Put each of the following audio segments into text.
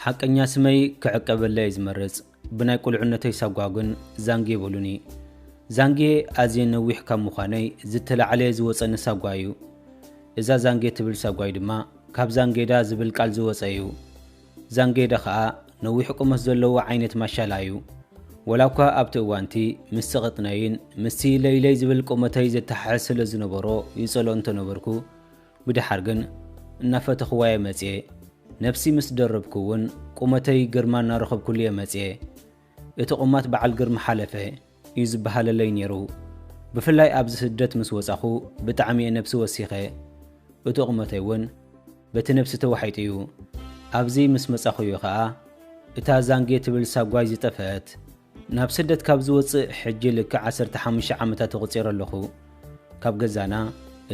حقኛ ስመይ ክዕቀበለይ ዝመርጽ ብናይ ቁልዕነተይ ሳጓግን ዛንጌ ቦሉኒ ዛንጌ ኣዝየ ነዊሕ ካብ ምዃነይ ዝተላዕለ ዝወፀኒ ሳጓዩ እዛ ዛንጌ ትብል ሳጓይ ድማ ካብ ዛንጌዳ ዝብል ቃል ዝወፀዩ ዛንጌዳ ከዓ ነዊሕ ቁመት ዘለዎ ዓይነት ማሻላዩ ወላኳ ኣብቲ እዋንቲ ምስ ቅጥነይን ምስ ለይለይ ዝብል ቁመተይ ዝተሓሰለ ዝነበሮ ይጸሎ እንተነበርኩ ብድሓር ግን እናፈተኽዋየ መጽየ ነፍሲ ምስ ደረብኩውን ቁመተይ ግርማና ረኸብኩሉ የመጽየ እቲ ቁማት በዓል ግርማ ሓለፈ ይዝበሃለለይ ነይሩ ብፍላይ ኣብ ስደት ምስ ወጻኹ ብጣዕሚ ነፍሲ ወሲኸ እቲ ቁመተይ እውን በቲ ነፍሲ ተዋሒጥዩ ኣብዚ ምስ መጻኹ ከዓ እታ ዛንጌ ትብል ሳጓይ ዝጠፈት ናብ ስደት ካብ ዝወጽእ ሕጂ ልክ 15 ዓመታት ተቆፂረ ኣለኹ ካብ ገዛና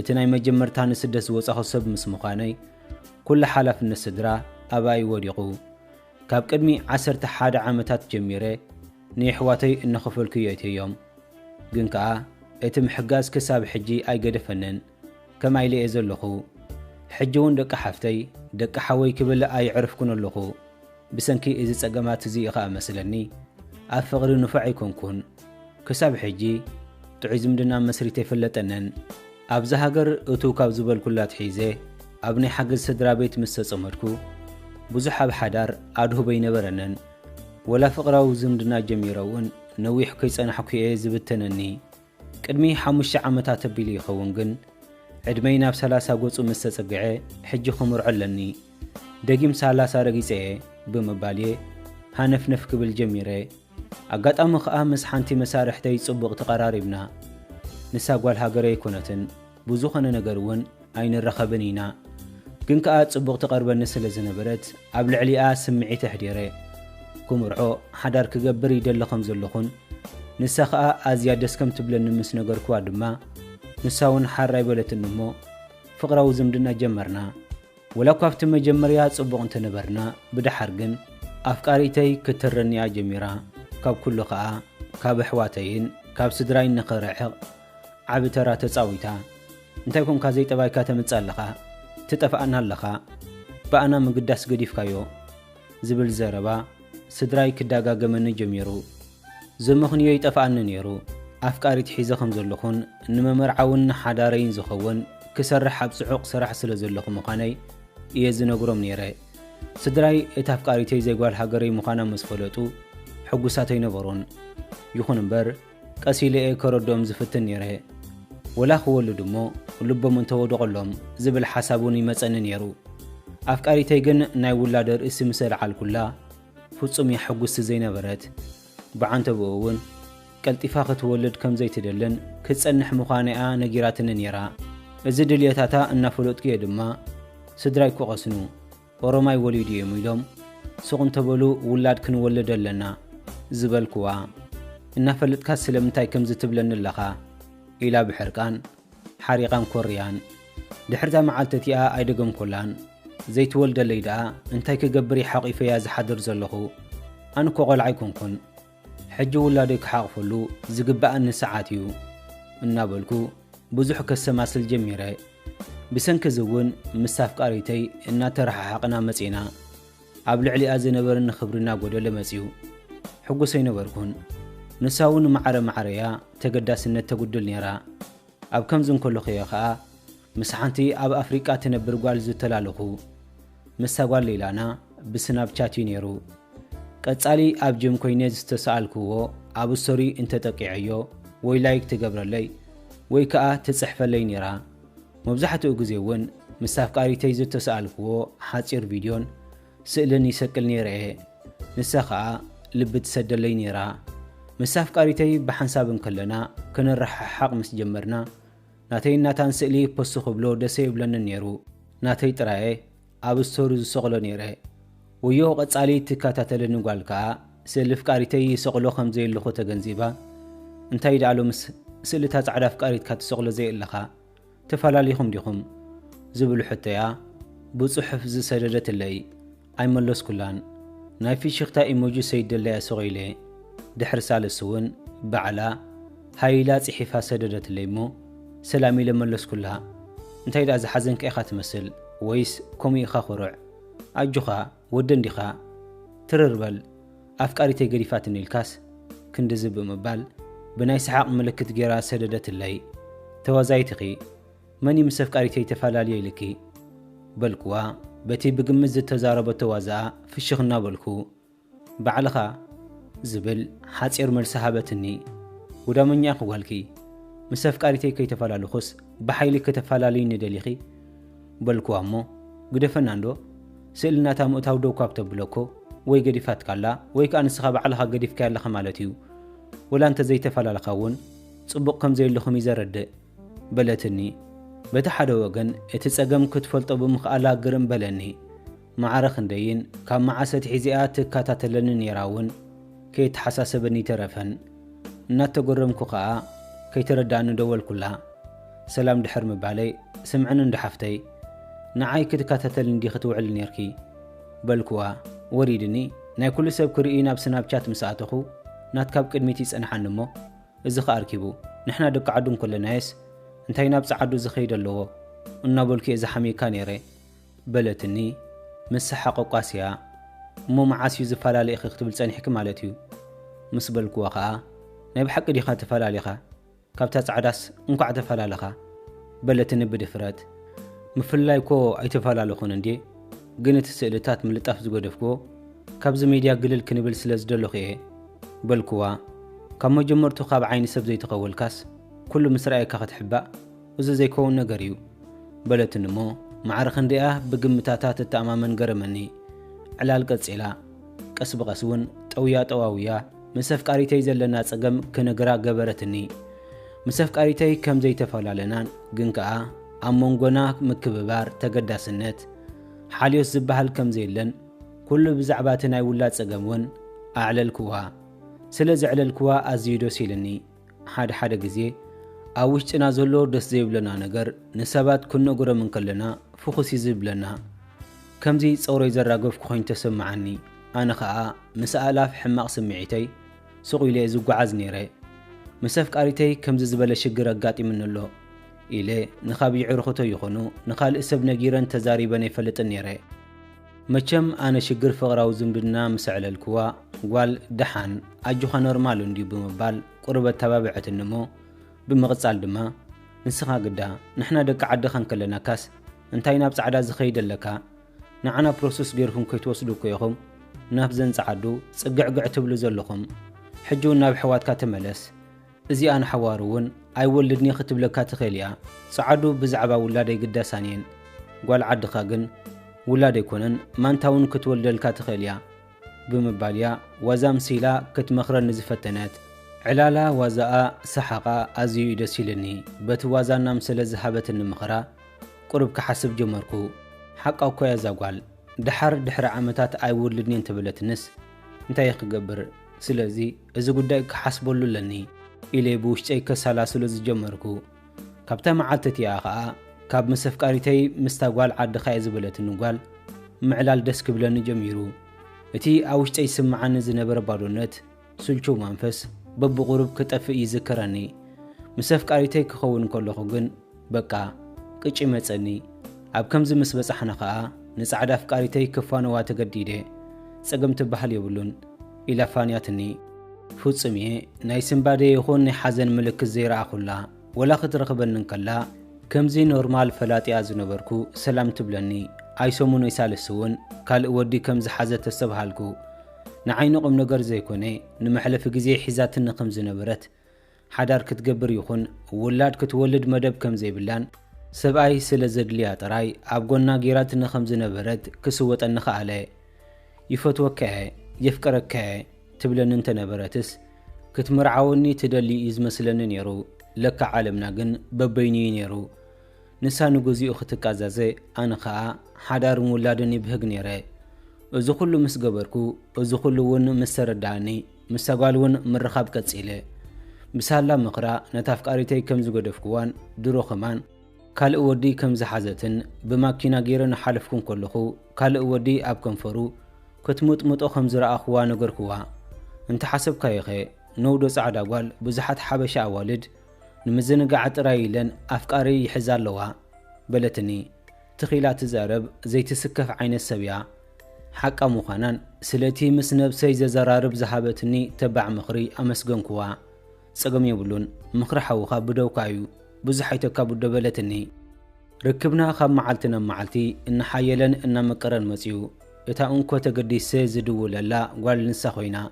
እቲ ናይ መጀመርታ ንስደት ዝወጻኹ ሰብ ምስ ምዃነይ ኩሉ ሓላፍነት ስድራ ኣባይ ወዲቑ ካብ ቅድሚ 11 ዓመታት ጀሚረ ንሕዋተይ እንኸፈልኩ እዮም ግን ከዓ እቲ ምሕጋዝ ክሳብ ሕጂ ኣይገደፈነን ከማይ ለየ ዘለኹ ሕጂ እውን ደቂ ሓፍተይ ደቂ ሓወይ ክብል ኣይዕርፍኩን ኣለኹ ብሰንኪ እዚ ጸገማት እዚ ኢኻ መስለኒ ኣብ ፍቕሪ ንፉዕ ኣይኮንኩን ክሳብ ሕጂ ጥዑይ ዝምድና መስሪት ኣይፈለጠነን ኣብዚ ሃገር እቱ ካብ ዝበልኩላት ሒዘ ኣብ ናይ ሓገዝ ስድራ ቤት ምስ ተጸመድኩ ብዙሕ ኣብ ሓዳር ኣድሁበ ይነበረነን ወላ ፍቕራዊ ዝምድና ጀሚረውን ነዊሕ ከይጸናሕኩ እየ ዝብተነኒ ቅድሚ 5 ዓመታት ኣቢሉ ይኸውን ግን ዕድመይ ናብ 30 ገጹ ምስ ተጸግዐ ሕጂ ኽምርዖ ኣለኒ ደጊም 30 ረጊጸየ ብምባልየ ሃነፍነፍ ክብል ጀሚረ ኣጋጣሚ ከዓ ምስ ሓንቲ መሳርሕተይ ጽቡቕ ተቐራሪብና ንሳ ጓል ሃገረ ይኮነትን ብዙኾነ ነገር እውን ኣይንረኸብን ኢና ግን ከዓ ጽቡቕ ተቐርበኒ ስለ ዝነበረት ኣብ ልዕሊኣ ስምዒት ኣሕዲረ ኩምርዖ ሓዳር ክገብር ይደለ ከም ዘለኹን ንሳ ከዓ ኣዝያ ደስ ከም ትብለኒ ምስ ነገርኩዋ ድማ ንሳ እውን ሓራይ በለትን እሞ ፍቕራዊ ዝምድና ጀመርና ወላኳ ኣብቲ መጀመርያ ጽቡቕ እንተነበርና ብድሓር ግን ኣፍቃሪተይ ክትረንያ ጀሚራ ካብ ኩሉ ከዓ ካብ ኣሕዋተይን ካብ ስድራይ ንኽርሕቕ ዓብ ተራ ተጻዊታ እንታይ ኮንካ ዘይጠባይካ ተምጽእ ኣለኻ ትጠፍኣና ኣለኻ በኣና ምግዳስ ገዲፍካዮ ዝብል ዘረባ ስድራይ ክዳጋገመኒ ጀሚሩ ዘምኽንዮ ይጠፍኣኒ ነይሩ ኣፍቃሪት ሒዘ ከም ዘለኹን ንመመርዓውን ሓዳረይን ዝኸውን ክሰርሕ ኣብ ጽዑቕ ስራሕ ስለ ዘለኹ ምዃነይ እየ ዝነግሮም ነይረ ስድራይ እቲ ኣፍቃሪተይ ዘይጓል ሃገረይ ምዃና ምስ ፈለጡ ሕጉሳተይ ነበሩን ይኹን እምበር ቀሲለ እየ ከረዶም ዝፍትን ነይረ ወላ ክወልዱ እሞ ልቦም እንተወድቐሎም ዝብል ሓሳቡን ይመጸኒ ነይሩ ኣፍቃሪተይ ግን ናይ ውላደ ርእሲ ምስ ኣልዓልኩላ ፍጹም ሕጉስቲ ዘይነበረት ብዓንተብኡ እውን ቀልጢፋ ክትወልድ ከም ዘይትደልን ክትጸንሕ ምዃነኣ ነጊራትኒ ነይራ እዚ ድልየታታ እናፈለጥኩ እየ ድማ ስድራይ ክቐስኑ ኦሮማይ ወሊዱ እዮም ኢሎም ሱቕ እንተበሉ ውላድ ክንወልድ ኣለና ዝበልኩዋ እናፈለጥካ ስለምንታይ ከም ዝትብለኒ ኣለኻ ኢላ ብሕርቃን ሓሪቓን ኮርያን ድሕርታ መዓልቲ እቲኣ ኣይደገምኩላን ዘይትወልደለይ ደኣ እንታይ ክገብር ይሓቒፈያ ዝሓድር ዘለኹ ኣነ እኮ ቆልዓ ኣይኮንኩን ሕጂ ውላደይ ክሓቕፈሉ ዝግባኣኒ ሰዓት እዩ እናበልኩ ብዙሕ ከሰማስል ጀሚረ ብሰንኪ ዝውን ምስ ኣፍቃሪተይ እናተረሓሓቕና መጺና ኣብ ልዕሊኣ ዝነበረኒ ክብርና ጎደለ መጺኡ ሕጉስ ኣይነበርኩን ንሳ እውን ማዕረ ማዕረያ ተገዳስነት ተጉድል ነይራ ኣብ ከምዚ እንከለኹ እየ ከዓ ምስ ሓንቲ ኣብ ኣፍሪቃ ትነብር ጓል ዝተላለኹ ምሳ ጓል ሌላና ብስናፕቻት እዩ ነይሩ ቀጻሊ ኣብ ጅም ኮይነ ዝተሰኣልክዎ ኣብ ስቶሪ እንተጠቂዐዮ ወይ ላይክ ትገብረለይ ወይ ከዓ ትጽሕፈለይ ነይራ መብዛሕትኡ ግዜ እውን ምስ ኣፍቃሪተይ ዝተሰኣልክዎ ሓፂር ቪድዮን ስእልን ይሰቅል ነይረ ንሳ ከዓ ልቢ ትሰደለይ ነይራ ምስ ኣፍቃሪተይ ብሓንሳብ እንከለና ክንረሓሓቕ ምስ ጀመርና ናተይ እናታን ስእሊ ፖስት ክብሎ ደሰ ይብለኒ ነይሩ ናተይ ጥራየ ኣብ ስቶሪ ዝሰቕሎ ነይረ ወዮ ቀጻሊ ትከታተለኒ ጓል ከዓ ስእሊ ኣፍቃሪተይ ይሰቕሎ ከም ዘየለኹ ተገንዚባ እንታይ ዳዕሎ ምስ ስእልታ ጻዕዳ ኣፍቃሪትካ ትሰቕሎ ዘየለኻ ተፈላለይኹም ዲኹም ዝብሉ ሕተያ ብጽሑፍ ዝሰደደትለይ ኣይመለስኩላን ናይ ፊሽኽታ ኢሞጂ ሰይደለያ ሰቒለ ድሕሪ ሳልስ እውን ባዕላ ሃይላ ጽሒፋ ሰደደትለይ እሞ ሰላም ኢለ መለስኩላ እንታይ ዳ ዝሓዘንከ ኢኻ ትመስል ወይስ ከምኡ ኢኻ ኹሩዕ ኣጁኻ ወደን ዲኻ ትርርበል ኣፍቃሪተይ ገዲፋትኒ ኢልካስ ክንድዝብ ብምባል ብናይ ሰሓቕ ምልክት ጌራ ሰደደትለይ ተዋዛይትኺ መኒ ምስ ኣፍቃሪተይ ተፈላለየ ኢልኪ በልክዋ በቲ ብግምት ዝተዛረበ ተዋዛኣ ፍሽኽ እናበልኩ ባዕልኻ ዝብል ሓፂር መልሲ ሃበትኒ ጉዳመኛ ክጓልኪ ምስ ኣፍቃሪተይ ከይተፈላለኹስ ብሓይሊ ከተፈላለዩ ንደሊኺ በልክዋ እሞ ግደፈናንዶ ስእልናታ ምእታው ደው ኳብ ተብለኮ ወይ ገዲፋትካላ ወይ ከዓ ንስኻ ባዕልኻ ገዲፍካ ያለኻ ማለት እዩ ወላ እንተ ዘይተፈላለኻ እውን ጽቡቕ ከም ዘይለኹም ይዘረድእ በለትኒ በቲ ሓደ ወገን እቲ ጸገም ክትፈልጦ ብምኽኣላ ግርም በለኒ ማዕረ ክንደይን ካብ መዓሰት ሒዚኣ ትካታተለኒ ነይራ እውን ከይተሓሳሰበኒ ተረፈን እናተጎረምኩ ከዓ ከይተረዳእኒ ደወልኩላ ሰላም ድሕር ምባለይ ስምዕን እንዳሓፍተይ ንዓይ ክትካታተል እንዲ ክትውዕል ነርኪ በልክዋ ወሪድኒ ናይ ኩሉ ሰብ ክርኢ ናብ ስናብቻት ምስኣተኹ ናትካብ ቅድሚት ይጸንሓኒ እሞ እዚ ኸኣርኪቡ ንሕና ደቂ ዓዱን ኮለናየስ እንታይ ናብ ጸዓዱ ዝኸይድ ኣለዎ እናበልኩ እየ ዝሓሚካ ነይረ በለትኒ ምስ ሓቆቋስያ እሞ መዓስዩ ዝፈላለየ ኢኺ ክትብል ጸኒሕኪ ማለት እዩ ምስ በልክዋ ከዓ ናይ ብሓቂ ዲኻ ተፈላለኻ ካብታ ጻዕዳስ እንኳዕ ተፈላለኻ በለትኒ ብድፍረት ምፍላይ ኮ ኣይተፈላለኹን እንዴ ግን እቲ ስእልታት ምልጣፍ ዝጎደፍክዎ ካብዚ ሚድያ ግልል ክንብል ስለ ዝደለኹ እየ በልክዋ ካብ መጀመርቱ ካብ ዓይኒ ሰብ ዘይተኸወልካስ ኩሉ ምስ ረኣየካ ክትሕባእ እዚ ዘይከውን ነገር እዩ በለትን እሞ ማዕረ ክንደያ ብግምታታት እተኣማመን ገረመኒ ዕላል ቀፂላ ቀስ ብቐስ እውን ጠውያ ጠዋውያ ምስ ኣፍቃሪተይ ዘለና ጸገም ክነግራ ገበረትኒ ምስ ኣፍቃሪተይ ከም ዘይተፈላለናን ግን ከዓ ኣብ መንጎና ምክብባር ተገዳስነት ሓልዮስ ዝበሃል ከም ዘየለን ኩሉ ብዛዕባ እቲ ናይ ውላድ ጸገም እውን ኣዕለልክዋ ስለ ዘዕለልክዋ ኣዝዩ ደስ ኢልኒ ሓደ ግዜ ኣብ ውሽጥና ዘሎ ደስ ዘይብለና ነገር ንሰባት ክንነግሮም እንከለና ፍኹስ ይዝብለና ከምዚ ጸውሮይ ዘራገፍኩ ኮይኑ ተሰማዓኒ ኣነ ከዓ ምስ ኣላፍ ሕማቕ ስምዒተይ ስቕ ኢለ ዝጓዓዝ ነይረ ምስ ኣፍቃሪተይ ከምዚ ዝበለ ሽግር ኣጋጢምኒ ኣሎ ኢለ ንኻብ ይዕርኽቶ ይኾኑ ንኻልእ ሰብ ነጊረን ተዛሪበን ኣይፈልጥን ነይረ መቸም ኣነ ሽግር ፍቕራዊ ዝምድና ምስ ዕለልክዋ ጓል ደሓን ኣጁኻ ኖርማል እንዲዩ ብምባል ቁርበት ተባብዐትኒ እሞ ብምቕጻል ድማ ንስኻ ግዳ ንሕና ደቂ ዓድኻ እንከለናካስ እንታይ ናብ ጻዕዳ ዝኸይድ ኣለካ ንዓና ፕሮሰስ ገይርኩም ከይትወስዱኮ ኢኹም ናብ ዘንጸዓዱ ጽግዕግዕ ትብሉ ዘለኹም ሕጂ እውን ናብ ሕዋትካ ተመለስ እዚኣ ንሓዋሩ እውን ኣይወልድኒ ክትብለካ ትኽእል እያ ጻዓዱ ብዛዕባ ውላድ ኣይግዳሳን እየን ጓል ዓድኻ ግን ውላድ ኣይኮነን ማንታውን ክትወልደልካ ትኽእል እያ ብምባል እያ ዋዛ ምሲላ ክትመኽረኒ ዝፈተነት ዕላላ ዋዛኣ ሰሓቓ ኣዝዩ ደስ ኢልኒ በቲ ዋዛና ምሰለ ዝሃበትኒ ምኽራ ቁርብ ክሓስብ ጀመርኩ ሓቃ እኮ እያ እዛ ጓል ድሕሪ ዓመታት ኣይወልድኒ እንትብለትንስ እንታይ ክገብር ስለዚ እዚ ጉዳይ ክሓስበሉ ኣለኒ ኢለ ብውሽጠይ ከሰላስሎ ዝጀመርኩ ካብታ መዓልቲ እያ ከዓ ካብ ምስ ኣፍቃሪተይ ምስታ ጓል ዓድኻ እየ ዝበለትኒ ጓል ምዕላል ደስ ክብለኒ ጀሚሩ እቲ ኣብ ውሽጠይ ስምዓኒ ዝነበረ ባዶነት ስልቹው መንፈስ በብቑሩብ ክጠፍእ ይዝክረኒ ምስ ኣፍቃሪተይ ክኸውን ከለኹ ግን በቃ ቅጪ መጸኒ ኣብ ከምዚ ምስ በጻሕና ከዓ ንጻዕዳ ኣፍቃሪተይ ክፋነዋ ተገዲደ ጸገም ትበሃል የብሉን ኢላ ፋንያትኒ ፍጹም እየ ናይ ስምባደ ይኹን ናይ ሓዘን ምልክት ዘይረኣኹላ ወላ ክትረኽበኒ እንከላ ከምዚ ኖርማል ፈላጢያ ዝነበርኩ ሰላም ትብለኒ ኣይሰሙን ይሳልስ እውን ካልእ ወዲ ከም ዝሓዘ ተሰብሃልኩ ንዓይኒ ቁም ነገር ዘይኮነ ንመሕለፊ ግዜ ሒዛትኒ ከም ዝነበረት ሓዳር ክትገብር ይኹን ውላድ ክትወልድ መደብ ከም ዘይብላን ሰብኣይ ስለ ዘድልያ ጥራይ ኣብ ጎና ጌራትኒ ከም ዝነበረት ክስወጠኒ ኸኣለ ይፈትወከ የፍቀረከ ትብለኒ እንተነበረትስ ክትምርዓወኒ ትደሊ እዩ ዝመስለኒ ነይሩ ለካ ዓለምና ግን በበይኒ ነይሩ ንሳ ንግዚኡ ክትቃዛዘ ኣነ ከዓ ሓዳርን ውላድን ይብህግ ነይረ እዚ ኩሉ ምስ ገበርኩ እዚ ኩሉ እውን ምስ ተረዳእኒ ምስ ተጓል እውን ምርኻብ ቀፂለ ብሳላ ምኽራ ነታ ኣፍቃሪተይ ከም ዝገደፍክዋን ድሮ ኸማን ካልእ ወዲ ከም ዝሓዘትን ብማኪና ገይረ ንሓልፍኩም ከለኹ ካልእ ወዲ ኣብ ከንፈሩ ክትምጥምጦ ከም ዝረኣኽዋ ነገርክዋ እንተ ሓሰብካዮ ኸ ነውዶ ጻዕዳ ጓል ብዙሓት ሓበሻ ኣዋልድ ንምዝንጋዕ ጥራይ ኢለን ኣፍቃሪ ይሕዛ ኣለዋ በለትኒ ትኺላ ትዛረብ ዘይትስከፍ ዓይነት ሰብ እያ حقا مخانان سلتي مسنب سي زرارب زهابتني تبع مخري أمسجن كوا سقم يبلون مخر حوخا بدو كايو بزحيتو كابو دبلتني ركبنا خاب معلتنا معلتي إن حيلا إن مقرن مسيو إتا أنكو تقدي سيز دول لا قال نسا خوينا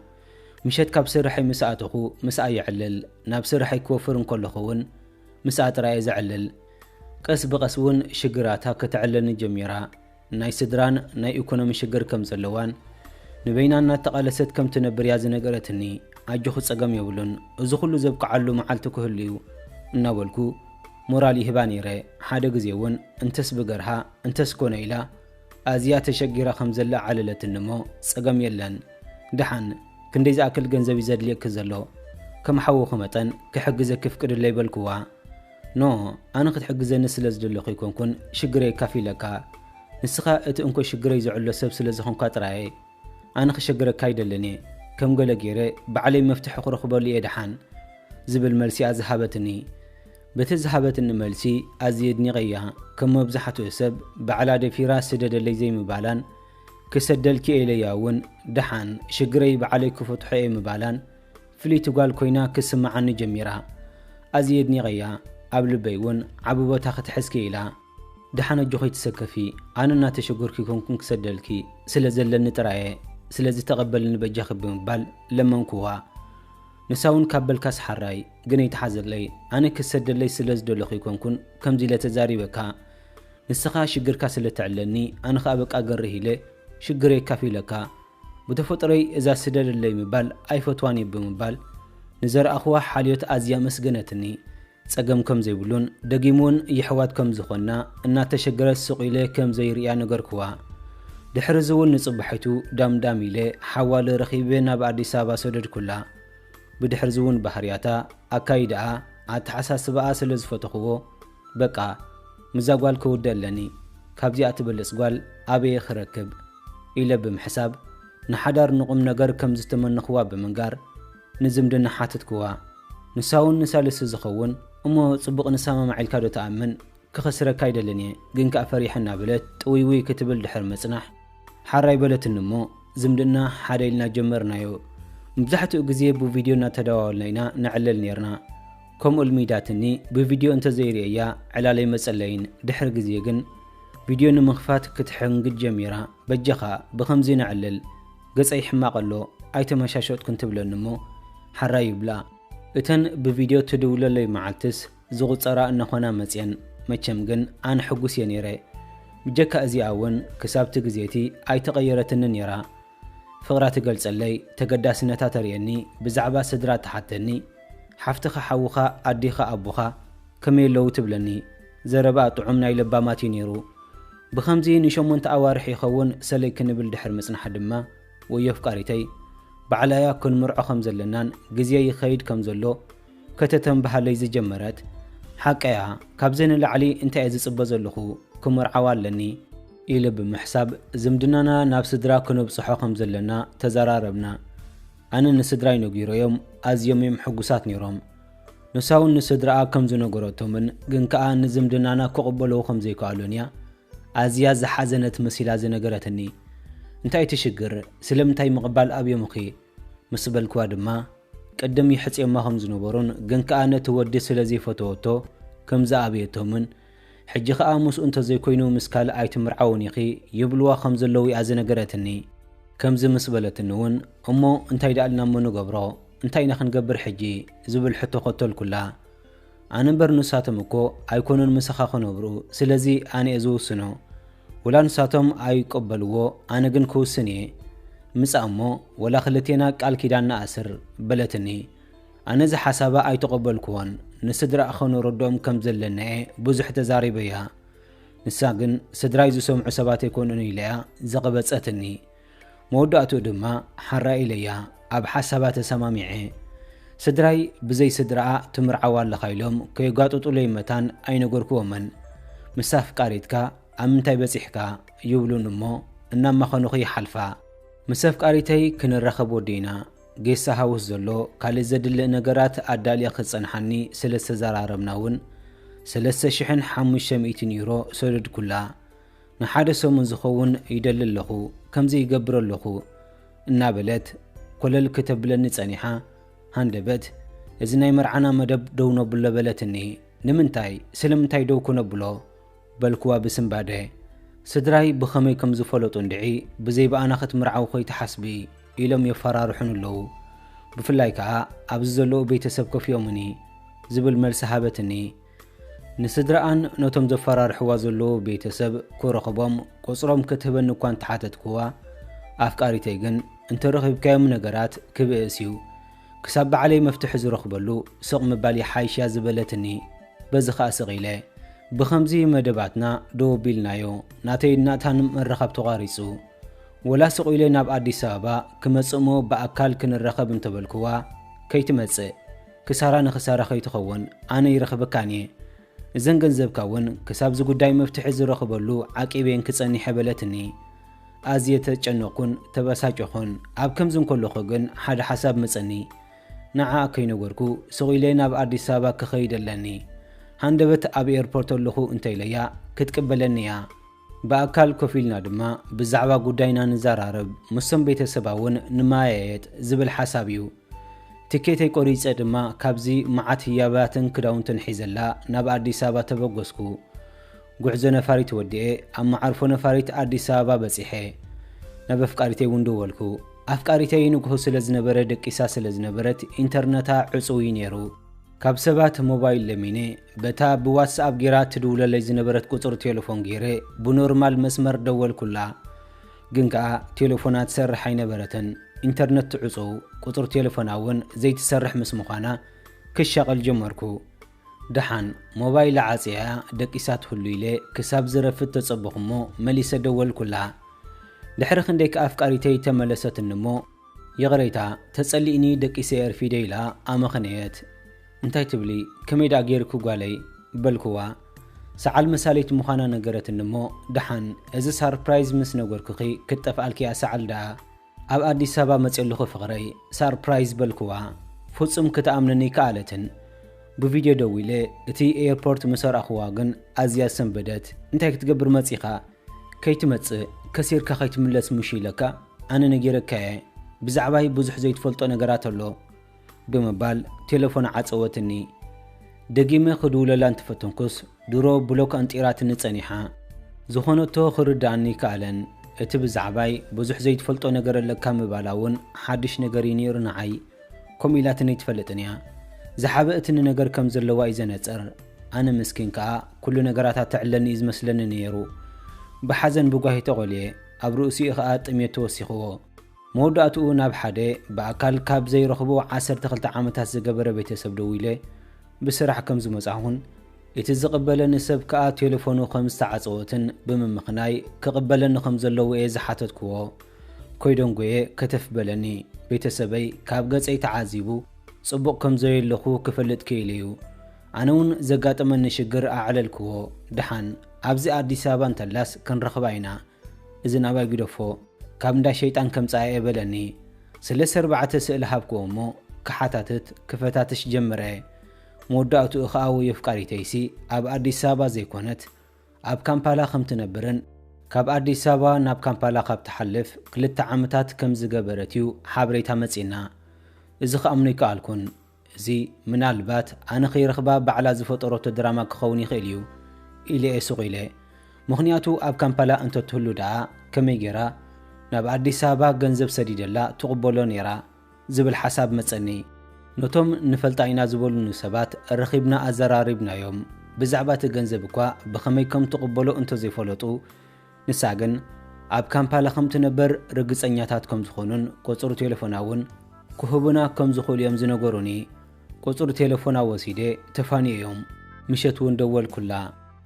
مشيت كاب سرحي مساعتخو مساع يعلل ناب سرحي كوفرن كل خون مساعت رأي زعلل قس بقسون شجراتها كتعلن جميرا ناي سدران ناي ايكونومي شجر كم زلوان نبينا تقالست كم تنبر ياز نقرتني اجخو صقم يبلون ازو كله زبقعلو معلتو كهليو እናበልኩ ሞራሊ ህባኒረ ሓደ ግዜውን እንተስ በገርሃ እንተስ ኮነይላ አዚያ ተሸጊራ ከምዘላ ዓለለትንሞ ጸገም የለን ድሓን ክንደይ ዝኣክል ገንዘብ ይዘድልየክ ዘሎ ከም ሓወኹ መጠን ክሕግዘ ክፍቅድ ለይበልኩዋ ኖ ኣነ ክትሕግዘኒ ስለ ዝደለኹ ይኮንኩን ሽግረይ ካፊለካ ንስኻ እቲ እንኮ ሽግረይ ዝዕሎ ሰብ ስለ ዝኾንካ ጥራይ ኣነ ክሽግረካ አይደለኒ ከም ገለ ገይረ ባዕለይ መፍትሕ ክረኽበሉ እየ ድሓን ዝብል መልሲ ኣዝሃበትኒ بت زهبتن ملسي أزيدني غيا كم مبزحته سب بعلا دفيرا سدد اللي زي مبالان كسدل كي إلياون دحان شجري بعليك فتحي مبالان فلي تقال كوينا كسمع عني جميرا أزيدني غيا قبل بيون عبوة تاخت حسكي لا دحان الجوخي تسكفي أنا ناتشجر كي كون كسدل كي سلزل النتراي سلزي تقبل نبجخ بمبال لما نكوها نساون كابل كاس حراي غني تحزر لي انا كسدل لي سلز دلخ يكونكن كم دي لتزاريبكا نسخا شجر كاس لتعلني انا خابق اقره لي شجري كافي لكا بتفطري اذا سدل لي مبال اي فتواني بمبال نزر اخوا حاليت ازيا مسجنتني صقم كم زيبلون دقيمون يحوات كم زخنا ان تشجر السوق لي كم زي ريا نغركوا دحرزون نصبحتو دامدامي لي حوال رخيبنا باديس ابا سدد كلها بدحر زون بحرياتا أكايدا أتحساس بقى سلز فتخوه بقى مزاقوال كودلني كابزي أتبلس قوال أبي خركب إلا بمحساب نحدار نقوم نقر كم زتمن نخوا بمنقار نزم دنا حاتت كوا نساون نسالس زخون أمو صبق نسامة مع الكادو تأمن كخسر كايدلني قنك أفريحنا بلت ويوي كتبل دحر مصنح حراي بلت النمو زمدنا حديلنا جمرنا يو مبزحتو غزي بو فيديونا تداولنا نعلل نيرنا كم الميداتني بفيديو انت زيريا علالي مسألين دحر غزي غن فيديو نمخفات كتحنق جميرا بجخا بخمزي نعلل قصي حماقلو اي تمشاشوت كنت بلنمو حراي بلا اتن بفيديو تدول لي معلتس زغو صرا انخونا مصين مچم غن ان حغوس ينيري بجكا ازي اون كسابت غزيتي اي تغيرتن نيرا فقرات قلت لي تقداسنتا تريني بزعبا سدرات حتني حفتخ حوخا اديخا ابوخا كمي لو تبلني زربا طعمنا يلباماتي نيرو بخمزي نشمونت اوارح يخون سلي كنبل دحر مصنح دما ويفقاريتي بعلايا كن مرعو خمزلنان غزي يخيد كمزلو كتتم بحالي زجمرت حقيا كابزين العلي انت ايز صبزلخو كمرعوالني إلى بمحساب زمدنانا ناب سدرا كنو بصحو خمزلنا تزراربنا أنا نسدراي نغيرو يوم از يوميم حقوسات نيروم نساون نسدرا كمزو نغروتو من غنكا نزمدنانا كقبلو خمزي كالونيا ازيا زحزنت مسيلا زنغرتني انتاي تشجر سلمتاي مقبال ابي مخي مسبلكوا دما قدم يحصي ما خمز نبرون غنكا نتودي سلازي فوتوتو كمزا ابيتو من حجي خا موس انت زي كوينو مسكال ايتم رعونيخي يبلوا خمزلوي ازنغرتني كمز مسبلتنون امو انتاي دالنا منو غبرو انتاي نخنغبر حجي زبل حتو قتل كلها انا برنساتمكو ايكونن مسخا خنبرو سلازي اني ازوسنو ولا نساتم اي قبلوو انا غن كوسني مسامو ولا خلتينا قال كيدانا اسر بلتني انا ز حسابا اي تقبلكون نسدرا اخونو ردوم كم زلنا بزح تزاريبيا نساغن سدراي زو سمع سبات يكونني ليا زقبصتني موداتو دما حرا اليا اب حسابات سمامعي سدراي بزي سدرا تمرعوا لخيلهم كيغاططو ليمتان اي نغركو من مساف قاريتكا امنتاي بصيحكا يبلون مو انما خنوخي حلفا مساف قاريتي كنرخبو دينا جيسا هاوس زلو كالي زدل نغرات اداليا خصنحني سلسه زرارمناون سلسه شحن 500 يورو سولد كلا نحاده سومن زخون يدلل لخو ከምዚ ይገብር ኣለኹ እናበለት ኮለል ከተብለኒ ጸኒሓ ሃንደበት እዚ ናይ መርዓና መደብ ደው ነብሎ በለትኒ ንምንታይ ስለምንታይ ደው ኩነብሎ በልኩዋ ብስምባደ ስድራይ ብኸመይ ከም ዝፈለጡ እንድዒ ብዘይ በኣና ክትምርዓው ኮይተ ሓስቢ ኢሎም የፈራርሑን ኣለዉ ብፍላይ ከዓ ኣብዚ ዘለዉ ቤተሰብ ከፍዮምኒ ዝብል መልሲ ሃበትኒ ንስድራኣን ነቶም ዘፈራርሕዋ ዘለዉ ቤተሰብ ክረኽቦም ቁፅሮም ክትህበኒ እኳ እንተሓተትክዋ ኣፍቃሪተይ ግን እንተረኺብካዮም ነገራት ክብእስ እዩ ክሳብ በዓለይ መፍትሒ ዝረኽበሉ ስቕ ምባል ይሓይሽያ ዝበለትኒ በዚ ከዓ ስቕ ኢለ ብኸምዚ መደባትና ደው ኣቢልናዮ ናተይ እናታን መረኸብ ተቋሪፁ ወላ ስቕ ኢለ ናብ ኣዲስ ኣበባ ክመጽእ ሞ ብኣካል ክንረኸብ እንተበልክዋ ከይትመጽእ ክሳራ ንኽሳራ ከይትኸውን ኣነ ይረኽበካን እየ እዘን ገንዘብካ እውን ክሳብ ዝጉዳይ መፍትሒ ዝረኽበሉ ዓቂበን ክጸኒሐ በለትኒ ኣዝየ ተጨነቕኩን ተበሳጨኹን ኣብ ከምዚ እንከለኹ ግን ሓደ ሓሳብ መጸኒ ንዓ ከይነገርኩ ስቕ ኢለ ናብ ኣዲስ ኣበባ ክኸይድ ኣለኒ ሃንደበት ኣብ ኤርፖርት ኣለኹ እንተይለያ ክትቅበለኒ እያ ብኣካል ኮፍ ኢልና ድማ ብዛዕባ ጉዳይና ንዘራርብ ምሶም ቤተሰባ እውን ንማያየጥ ዝብል ሓሳብ እዩ ትኬተይ ቆሪፀ ድማ ካብዚ መዓት ህያባትን ክዳውንትን ሒዘላ ናብ ኣዲስ ኣበባ ተበገስኩ ጉዕዞ ነፋሪት ወዲኤ ኣብ መዓርፎ ነፋሪት ኣዲስ ኣበባ በፂሐ ናብ ኣፍቃሪተይ እውን ደወልኩ ኣፍቃሪተይ ንግሆ ስለ ዝነበረ ደቂሳ ስለ ዝነበረት ኢንተርነታ ዕፁይ ነይሩ ካብ ሰባት ሞባይል ለሚኔ በታ ብዋትስኣፕ ጌራ ትድውለለይ ዝነበረት ቁፅሪ ቴሌፎን ገይረ ብኖርማል መስመር ደወልኩላ ግን ከዓ ቴሌፎና ትሰርሕ ኣይነበረትን ኢንተርነት ትዕፁ ቁፅሪ ቴሌፎና እውን ዘይትሰርሕ ምስ ምዃና ክሸቐል ጀመርኩ ድሓን ሞባይል ዓፅያ ደቂሳት ሁሉ ኢለ ክሳብ ዝረፍት ተጸበኹ እሞ መሊሰ ደወልኩላ ድሕሪ ክንደይ ከኣፍቃሪተይ ተመለሰትን እሞ የቕረይታ ተጸሊእኒ ደቂሰ የርፊደ ኢላ ኣመኸነየት እንታይ ትብሊ ከመይ ዳ ጌርኩ ጓለይ በልኩዋ ሰዓል መሳለይት ምዃና ነገረትን እሞ ድሓን እዚ ሰርፕራይዝ ምስ ነገርኩኺ ክትጠፍኣልኪያ ሰዓል ዳ ኣብ ኣዲስ ኣበባ መፅለኹ ፍቕረይ ሰርፕራይዝ በልኩዋ ፍጹም ክትኣምነኒ ከኣለትን ብቪድዮ ደው ኢለ እቲ ኤርፖርት መሰርኣኽዋ ግን ኣዝያ ሰንበደት እንታይ ክትገብር መፂኻ ከይትመጽእ ከሲርካ ከይትምለስ ምሽ ኢለካ ኣነ ነጌረካየ ብዛዕባይ ብዙሕ ዘይትፈልጦ ነገራት ኣሎ ብምባል ቴሌፎን ዓፀወትኒ ደጊመ ክድውለላ እንትፈተንኩስ ድሮ ብሎክ አንጢራትኒ ጸኒሓ ዝኾነቶ ክርዳእኒ ከኣለን እቲ ብዛዕባይ ብዙሕ ዘይትፈልጦ ነገር ኣለካ ምባላ እውን ሓድሽ ነገር እዩ ነይሩ ንዓይ ከምኡ ኢላትኒ ይትፈልጥን እያ ዝሓበእትኒ ነገር ከም ዘለዋ እዩ ዘነፅር ኣነ ምስኪን ከዓ ኩሉ ነገራት ትዕለኒ እዩ ዝመስለኒ ነይሩ ብሓዘን ብጓሂ ተቖልየ ኣብ ርእሲኡ ከዓ ጥሜት ተወሲኽዎ መወዳእትኡ ናብ ሓደ ብኣካል ካብ ዘይረኽቦ 12 ዓመታት ዝገበረ ቤተሰብ ደው ኢለ ብስራሕ ከም ዝመጻኹን እቲ ዝቕበለኒ ሰብ ከዓ ቴሌፎኑ ከም ዝተዓፀወትን ብምምኽናይ ክቕበለኒ ከም ዘለዎ እየ ዝሓተትክዎ ኮይዶንጎየ ከተፍ በለኒ ቤተሰበይ ካብ ገጸይ ተዓዚቡ ጽቡቕ ከም ዘየለኹ ክፈልጥ ክኢል እዩ ኣነ እውን ዘጋጠመኒ ሽግር ኣዕለልክዎ ድሓን ኣብዚ ኣዲስ ኣበባ እንተላስ ክንረኽባ ኢና እዚ ናባይ ግደፎ ካብ እንዳ ሸይጣን ከምፃየ የበለኒ ስለ ሰርባዕተ ስእሊ ሃብክዎ እሞ ክሓታትት ክፈታትሽ ጀመረ መወዳእትኡ ከዓ ወየፍቃሪተይሲ ኣብ ኣዲስ ኣበባ ዘይኮነት ኣብ ካምፓላ ከም ትነብርን ካብ ኣዲስ ኣበባ ናብ ካምፓላ ካብ ትሓልፍ 2 ዓመታት ከም ዝገበረት እዩ ሓበሬታ መፂና እዚ ከኣምኖ ይከኣልኩን እዚ ምናልባት ኣነ ከይረኽባ ባዕላ ዝፈጠረቶ ድራማ ክኸውን ይኽእል እዩ ኢለ ሱቕ ኢለ ምኽንያቱ ኣብ ካምፓላ እንተትህሉ ደኣ ከመይ ጌራ ናብ ኣዲስ ኣበባ ገንዘብ ሰዲደላ ትቕበሎ ነይራ ዝብል ሓሳብ መጸኒ ነቶም ንፈልጣ ኢና ዝበሉኒ ሰባት ረኺብና ኣዘራሪብናዮም ብዛዕባ እቲ ገንዘብ እኳ ብኸመይ ከም ትቕበሎ እንተዘይፈለጡ ንሳ ግን ኣብ ካምፓላ ከም ትነበር ርግፀኛታት ከም ዝኾኑን ቁፅሪ ቴሌፎና እውን ክህቡና ከም ዝኽእሉ እዮም ዝነገሩኒ ቁፅሪ ቴሌፎና ወሲደ ተፋኒዮም ምሸት እውን ደወልኩላ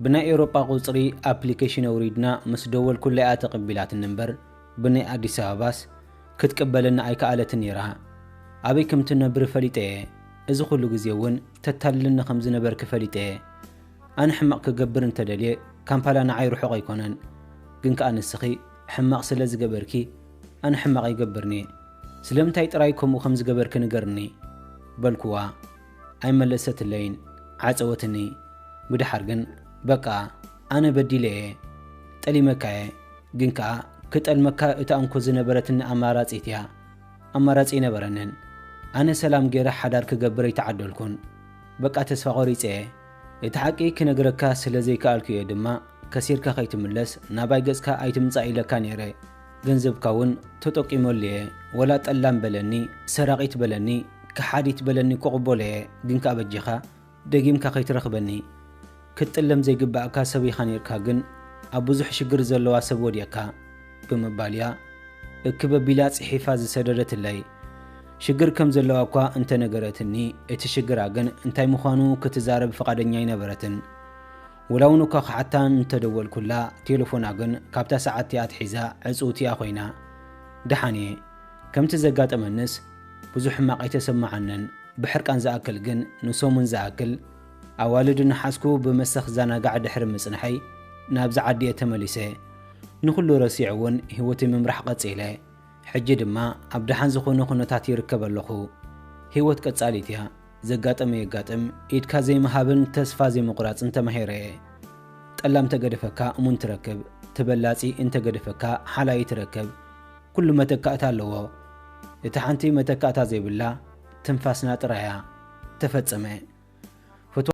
ብናይ ኤውሮጳ ቁፅሪ ኣፕሊኬሽን ኣውሪድና ምስ ደወልኩላ እያ ተቐቢላትን እምበር ብናይ ኣዲስ ኣበባስ ክትቀበለኒ ኣይከኣለትን ነይራ ኣበይ ከም ትነብር ፈሊጠ እዚ ኩሉ ግዜ እውን ተታልልኒ ከም ዝነበርክ ፈሊጠ ኣነ ሕማቕ ክገብር እንተደልየ ካምፓላ ንዓይ ርሑቕ ኣይኮነን ግን ከዓ ንስኺ ሕማቕ ስለ ዝገበርኪ ኣነ ሕማቕ ይገብርኒ ስለምንታይ ጥራይ ከምኡ ከም ዝገበርክ ንገርኒ በልኩዋ ኣይመለሰትለይን ዓፀወትኒ ብድሓር ግን በቃ ኣነ በዲለ ጠሊመካየ ግን ከዓ ክጠልመካ እታ እንኮ ዝነበረትን ኣማራጺትያ ኣማራጺ ነበረንን ኣነ ሰላም ገይረ ሓዳር ክገብር ይተዓደልኩን በቃ ተስፋ ቆሪጸ እቲ ሓቂ ክነግረካ ስለ ዘይከኣልኩ ድማ ከሲርካ ከይትምለስ ናባይ ገጽካ ኣይትምጻእ ኢለካ ነይረ ገንዘብካ እውን ተጠቂሞልየ ወላ ጠላም በለኒ ሰራቂት በለኒ كحاديت بلني كقبولة جنك أبجيخا دقيمك خيت رخبني كتلم زي جبا كاسبي خانير كاجن أبوزح شجر زلوا سبوديكا بمباليا كبب بلاد حفاظ سدرت اللي شجر كم زلوا كوا أنت نجرتني اتشجر عجن أنتي مخانو كتزارب فقدني نبرتن ولو نكخ حتى نتدول كلها تليفون عجن كابتا ساعات حذاء عزوتي أخوينا دحاني كم تزقات أمنس بزح ما يتسمع عنن بحركان زاكل جن نسومن زاكل أوالد نحسكو بمسخ زانا قاعد حرم مسنحي نابز عادية تمليسه نخلو رسيعون هوتي ممرح قصيله حجد ما عبدحان زخونو خنتاتي ركب اللخو هوت كتصاليتها زقاتم يقاتم إيدكا زي مهابن تسفا زي مقراص انت مهيره تقلم تقدفكا امون تركب تبلاتي انت قدفكا حالاي تركب كل ما تكاتا لو اتحانتي متكاتا زي بالله تنفاسنا ترايا تفتصمه